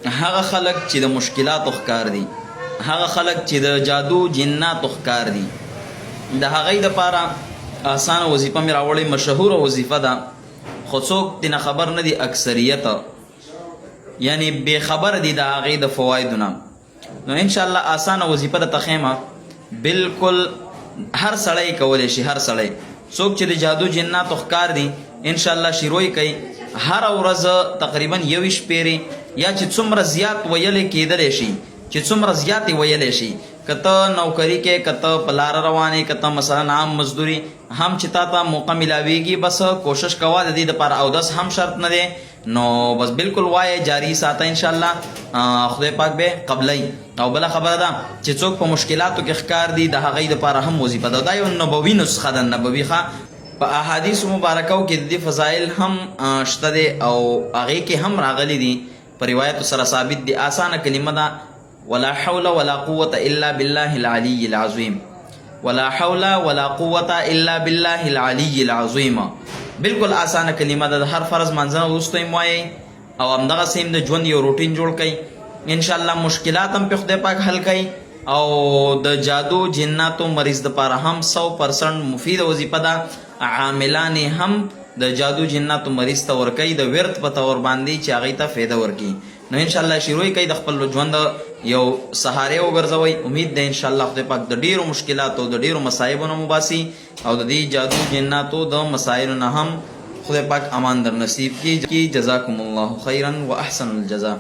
هغه خلک چې د مشکلاتو ښکار دي، هغه خلک چې د جادو جناتو ښکار دي، د هغې دپاره اسانه وظیفه مې راوړې، مشهوره وظیفه ده، خو څوک ترېنه خبر نه دي، اکثریت یعنی بې خبره دي د هغې د فوایدو نه. نو انشاءالله اسانه وظیفه درته ښیمه، بلکل هر سړی کولی شي، هر سړی څوک چې د جادو جناتو ښکار دي انشاءالله شروع یې کوي، هره ورځ تقریبا 21 پیرې یا چې څومره زیات ویلی کېدلی شي، چې څومره زیات یې ویلی شي، که ته نوکري کې، که ته په لاره روانې، که ته مثلا عام مزدوري هم چې تا ته موقع میلاویږي، بس کوشش کوه د دې دپاره اودس هم شرط نه دی، نو بس بالکل وایه جاری ساته انشاءالله خدای پاک به قبلی. او بله خبره ده چې څوک په مشکلاتو کې ښکار دي د هغې دپاره هم وظیفه ده، دا یو نبوي نسخه ده، نبوي ښه په احادیثو مبارکو کې د دې فضایل هم شته دی او هغې کې هم راغلی دي، په روایتو سره ثابت دي. آسانه کلمه ده، ولا حول ولا قوة الا بالله العلي العظیم، ولا حول ولا قوة الا بالله العلي العظیم. بالکل آسانه کلمه ده، د هر فرض منځنه وروسته یې وایئ او همدغسې هم د ژوند یو روټین جوړ کړئ، انشاءالله مشکلات هم پې خدای پاک حل کوي او د جادو جناتو مریض دپاره هم 100% مفید وظیفه ده، عاملان هم د جادو جناتو مریض ته ورکوي د ورد په طور باندې چې هغې ته فایده ورکوي. نو انشاءالله شروع یې کوي، د خپل ژوند یو سهارې وګرځوئ. امید ده انشاءالله خدای پاک د ډېرو مشکلاتو د ډېرو مصایبو نه مباسي او د دې جادو جناتو د مسایلو نه هم خدای پاک امان در نصیب کی. جزاکم الله خیرا و احسن الجزا.